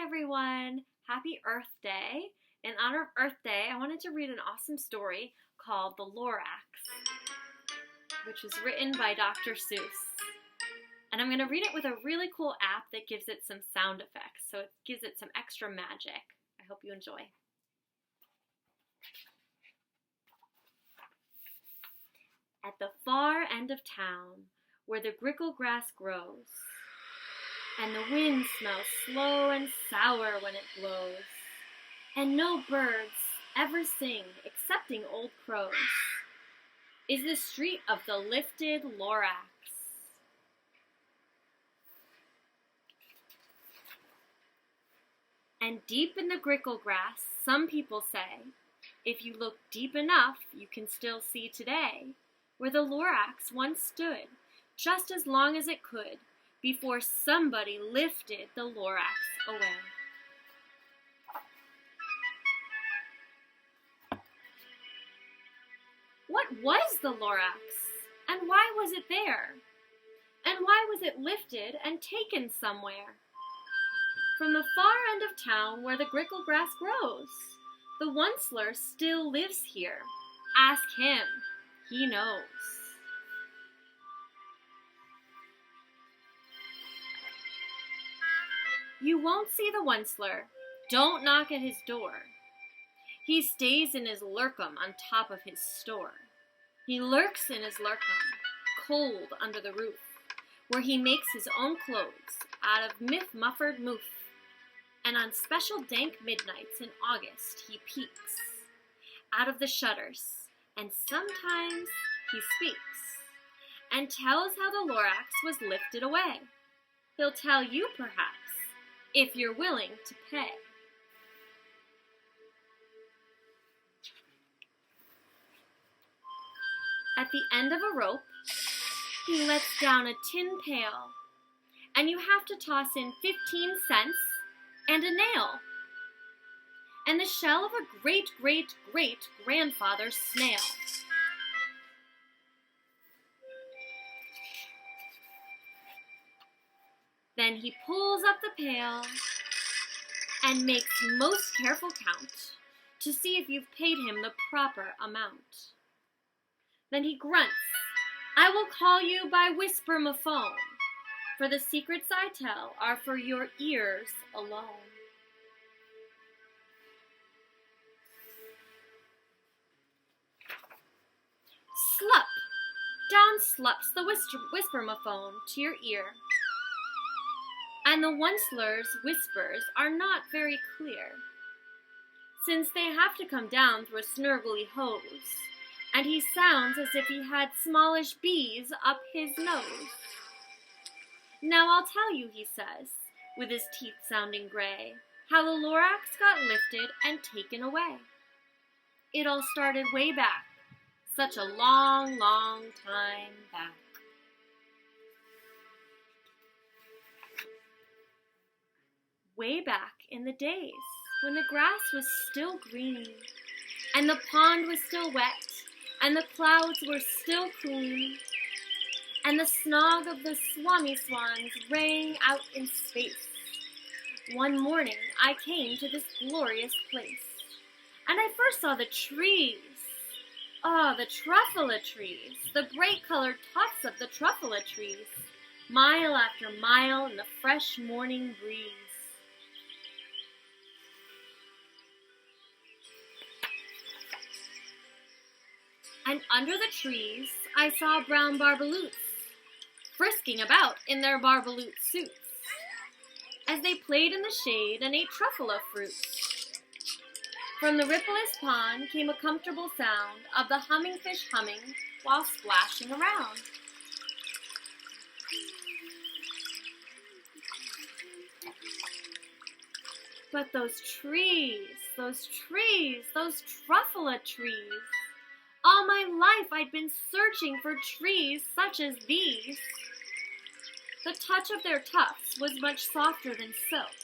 everyone! Happy Earth Day! In honor of Earth Day, I wanted to read an awesome story called The Lorax, which was written by Dr. Seuss. And I'm going to read it with a really cool app that gives it some sound effects, so it gives it some extra magic. I hope you enjoy. At the far end of town, where the grickle grass grows, and the wind smells slow and sour when it blows, and no birds ever sing excepting old crows, is the street of the lifted Lorax. And deep in the grickle grass, some people say, if you look deep enough, you can still see today, where the Lorax once stood, just as long as it could, before somebody lifted the Lorax away. What was the Lorax? And why was it there? And why was it lifted and taken somewhere? From the far end of town where the grickle grass grows, the Onceler still lives here. Ask him, he knows. You won't see the Onceler. Don't knock at his door. He stays in his lurkum on top of his store. He lurks in his lurkum, cold under the roof, where he makes his own clothes out of myth-muffered moof. And on special dank midnights in August he peeks out of the shutters, and sometimes he speaks, and tells how the Lorax was lifted away. He'll tell you, perhaps, if you're willing to pay. At the end of a rope, he lets down a tin pail, and you have to toss in 15 cents and a nail, and the shell of a great-great-great-grandfather's snail. Then he pulls up the pail and makes most careful count to see if you've paid him the proper amount. Then he grunts, I will call you by whisper-ma-phone, for the secrets I tell are for your ears alone. Slup! Down slups the whisper-ma-phone to your ear. And the Onceler's whispers are not very clear, since they have to come down through a snurgly hose, and he sounds as if he had smallish bees up his nose. Now I'll tell you, he says, with his teeth sounding gray, how the Lorax got lifted and taken away. It all started way back, such a long, long time back. Way back in the days when the grass was still green, and the pond was still wet, and the clouds were still clean, and the snog of the swami swans rang out in space. One morning I came to this glorious place, and I first saw the trees. Oh, the truffula trees, the bright-colored tops of the truffula trees, mile after mile in the fresh morning breeze. And under the trees I saw brown barbaloots, frisking about in their barbaloot suits, as they played in the shade and ate truffula fruits. From the rippleless pond came a comfortable sound of the hummingfish humming while splashing around. But those trees, those truffula trees, all my life I'd been searching for trees such as these. The touch of their tufts was much softer than silk,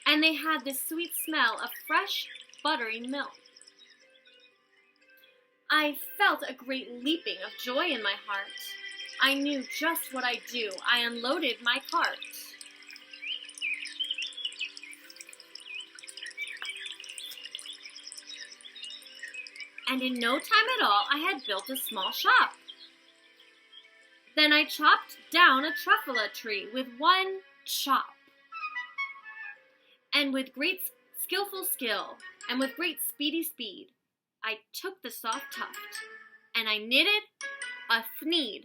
and they had the sweet smell of fresh, buttery milk. I felt a great leaping of joy in my heart. I knew just what I'd do. I unloaded my cart. and in no time at all I had built a small shop. Then I chopped down a truffula tree with one chop. And with great skillful skill, and with great speedy speed, I took the soft tuft, and I knitted a thneed.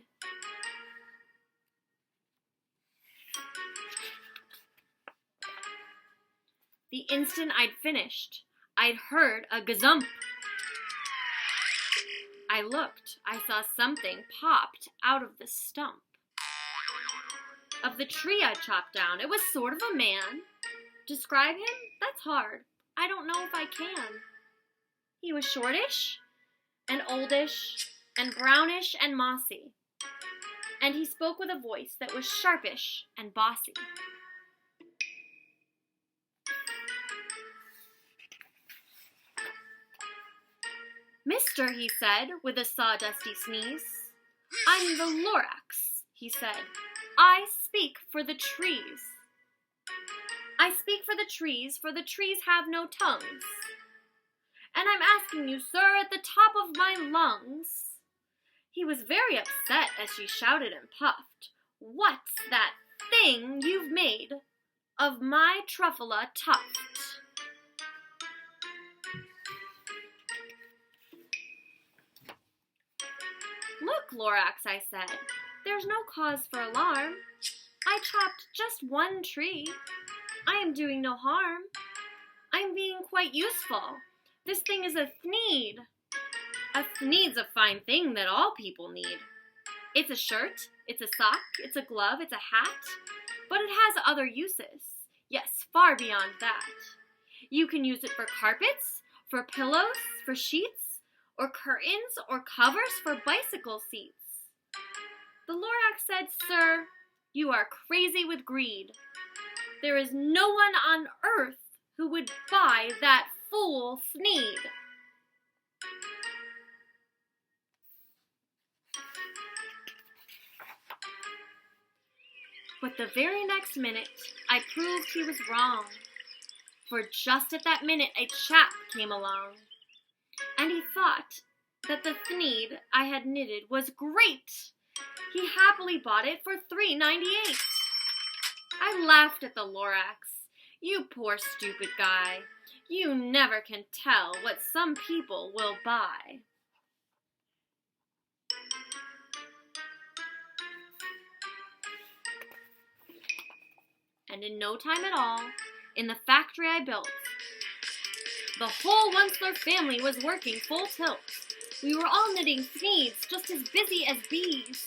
The instant I'd finished, I'd heard a gazump. I looked, I saw something popped out of the stump of the tree I chopped down. It was sort of a man. Describe him? That's hard. I don't know if I can. He was shortish and oldish and brownish and mossy. And he spoke with a voice that was sharpish and bossy. Mister, he said, with a sawdusty sneeze. I'm the Lorax, he said. I speak for the trees. I speak for the trees have no tongues. And I'm asking you, sir, at the top of my lungs. He was very upset as she shouted and puffed. What's that thing you've made of my truffula tuft? Look, Lorax, I said, there's no cause for alarm. I chopped just one tree. I am doing no harm. I'm being quite useful. This thing is a thneed. A thneed's a fine thing that all people need. It's a shirt, it's a sock, it's a glove, it's a hat, but it has other uses. Yes, far beyond that. You can use it for carpets, for pillows, for sheets, or curtains, or covers for bicycle seats. The Lorax said, sir, you are crazy with greed. There is no one on earth who would buy that fool thneed. But the very next minute, I proved he was wrong. For just at that minute, a chap came along. And he thought that the thneed I had knitted was great. He happily bought it for $3.98. I laughed at the Lorax. You poor stupid guy. You never can tell what some people will buy. And in no time at all, in the factory I built, the whole Onceler family was working full tilt. We were all knitting thneeds just as busy as bees,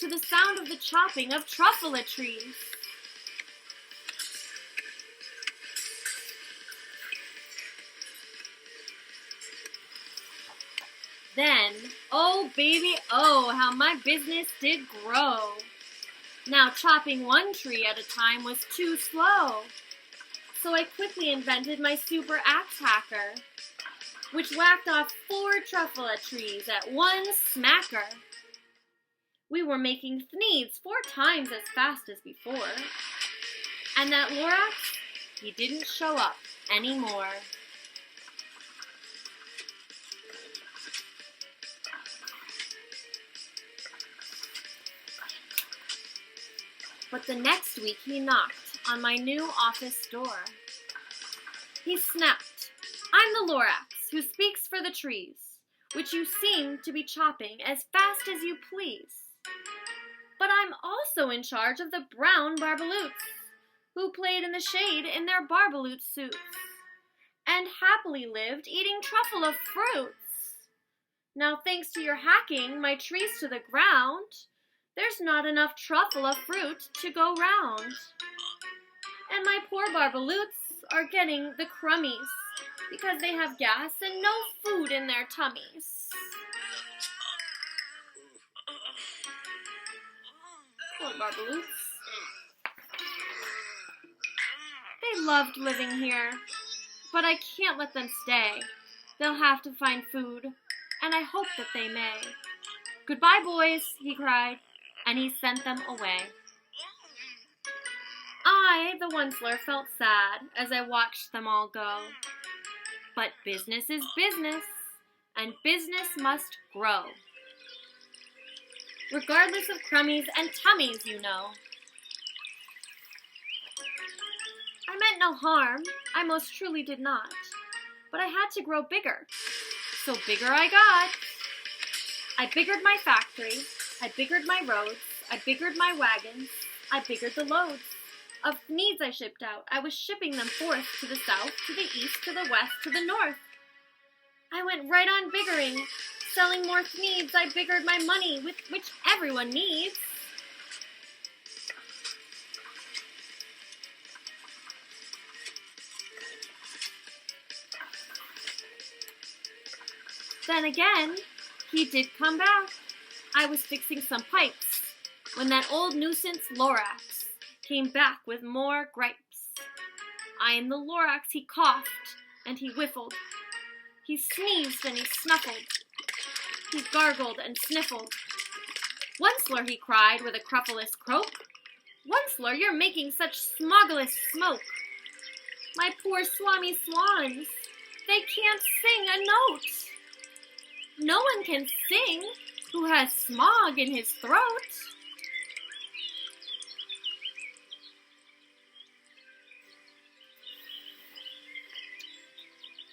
to the sound of the chopping of truffula trees. Then, oh baby, oh, how my business did grow. Now chopping one tree at a time was too slow. So I quickly invented my super axe hacker, which whacked off 4 truffula trees at one smacker. We were making thneeds 4 times as fast as before. And that Lorax, he didn't show up anymore. But the next week he knocked on my new office door. He snapped, I'm the Lorax who speaks for the trees, which you seem to be chopping as fast as you please. But I'm also in charge of the brown barbaloots, who played in the shade in their barbaloot suits, and happily lived eating truffula fruits. Now thanks to your hacking my trees to the ground, there's not enough truffula fruit to go round. And my poor barbaloots are getting the crummies because they have gas and no food in their tummies. Poor barbaloots. They loved living here, but I can't let them stay. They'll have to find food, and I hope that they may. Goodbye, boys, he cried, and he sent them away. I, the Onceler, felt sad as I watched them all go. But business is business, and business must grow. Regardless of crummies and tummies, you know. I meant no harm, I most truly did not, but I had to grow bigger, so bigger I got. I biggered my factory, I biggered my roads, I biggered my wagons, I biggered the loads. Of needs I shipped out, I was shipping them forth to the south, to the east, to the west, to the north. I went right on biggering, selling more needs. I biggered my money, with which everyone needs. Then again, he did come back. I was fixing some pipes, when that old nuisance Lorax came back with more gripes. Eyeing the Lorax, he coughed, and he whiffled. He sneezed, and he snuffled. He gargled and sniffled. "Onceler," he cried with a cruffulous croak, "Onceler, you're making such smogulous smoke. My poor swami swans, they can't sing a note. No one can sing who has smog in his throat."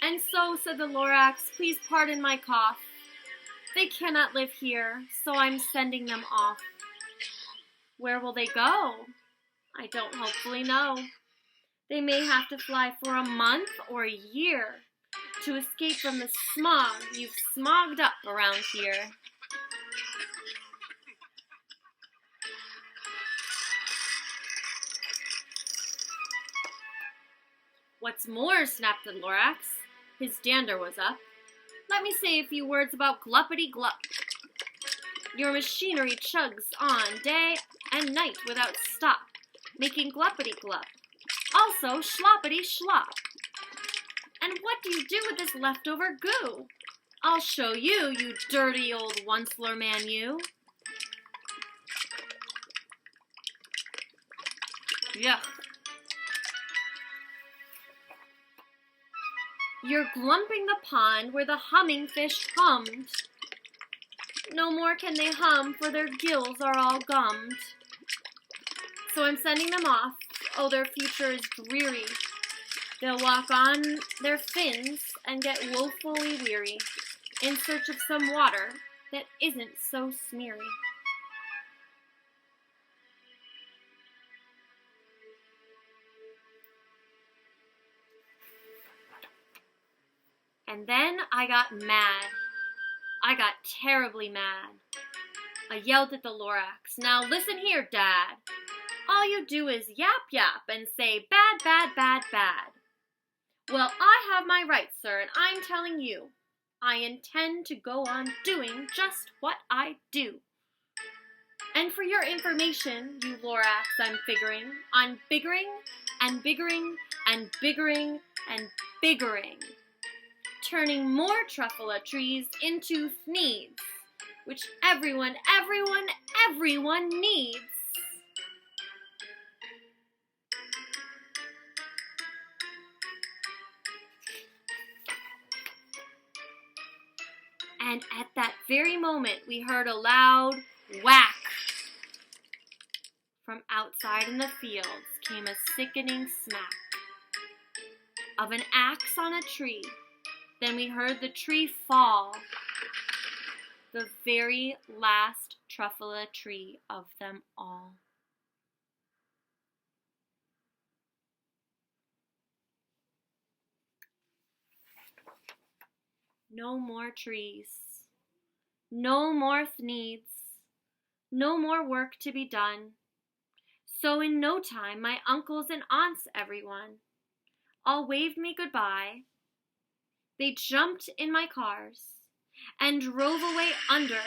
"And so," said the Lorax, "please pardon my cough. They cannot live here, so I'm sending them off." "Where will they go?" "I don't hopefully know. They may have to fly for a month or a year to escape from the smog you've smogged up around here." "What's more," snapped the Lorax, his dander was up, "let me say a few words about gluppity-glup. Your machinery chugs on day and night without stop, making gluppity-glup. Also sloppity-slop. And what do you do with this leftover goo? I'll show you, you dirty old onceler man, you." Yuck. "You're glumping the pond where the humming fish hummed. No more can they hum, for their gills are all gummed. So I'm sending them off. Oh, their future is dreary. They'll walk on their fins and get woefully weary, in search of some water that isn't so smeary." And then I got mad. I got terribly mad. I yelled at the Lorax, "Now listen here, Dad. All you do is yap and say bad, bad, bad, bad. Well, I have my rights, sir, and I'm telling you, I intend to go on doing just what I do. And for your information, you Lorax, I'm figuring on biggering and biggering and biggering and biggering, turning more truffula trees into needs, which everyone needs." And at that very moment, we heard a loud whack. From outside in the fields came a sickening smack of an axe on a tree. Then we heard the tree fall, the very last truffula tree of them all. No more trees, no more needs, no more work to be done. So in no time, my uncles and aunts, everyone, all waved me goodbye. They jumped in my cars and drove away under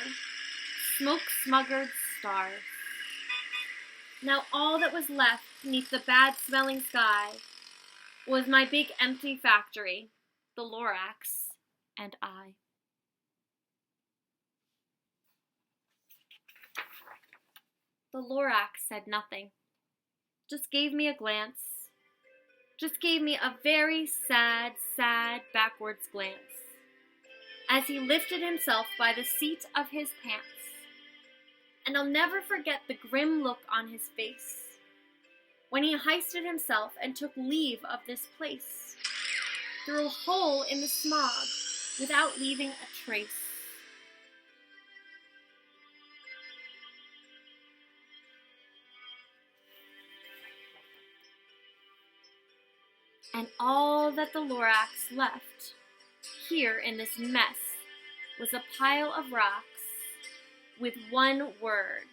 smoke-smuggered stars. Now all that was left beneath the bad-smelling sky was my big empty factory, the Lorax, and I. The Lorax said nothing, just gave me a glance, just gave me a very sad, backwards glance, as he lifted himself by the seat of his pants. And I'll never forget the grim look on his face when he hoisted himself and took leave of this place, through a hole in the smog, without leaving a trace. And all that the Lorax left here in this mess was a pile of rocks with one word: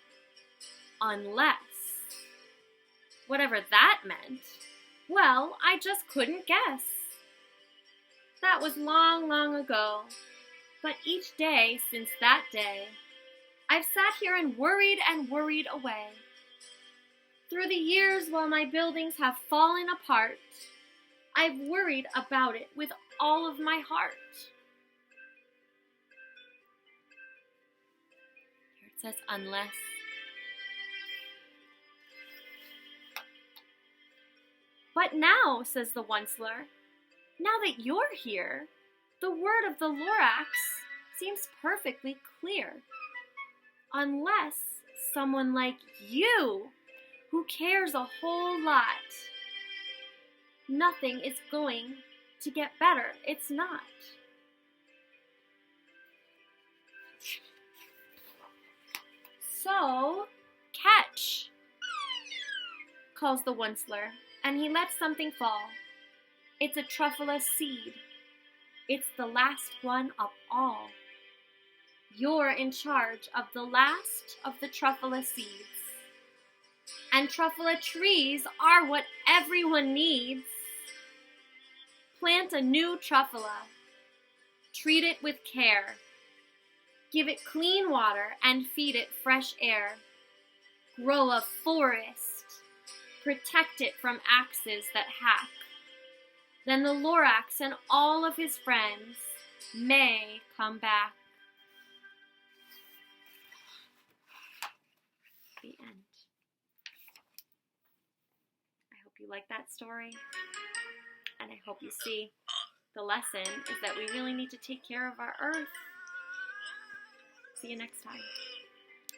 unless. Whatever that meant, well, I just couldn't guess. That was long, long ago, but each day since that day, I've sat here and worried away. Through the years while my buildings have fallen apart, I've worried about it with all of my heart. Here it says unless. But now, says the Onceler, now that you're here, the word of the Lorax seems perfectly clear. Unless someone like you, who cares a whole lot, nothing is going to get better. It's not. So, catch, calls the Onceler, and he lets something fall. It's a truffula seed. It's the last one of all. You're in charge of the last of the truffula seeds. And truffula trees are what everyone needs. Plant a new truffula. Treat it with care. Give it clean water and feed it fresh air. Grow a forest. Protect it from axes that hack. Then the Lorax and all of his friends may come back. The end. I hope you like that story, and I hope you see the lesson is that we really need to take care of our earth. See you next time.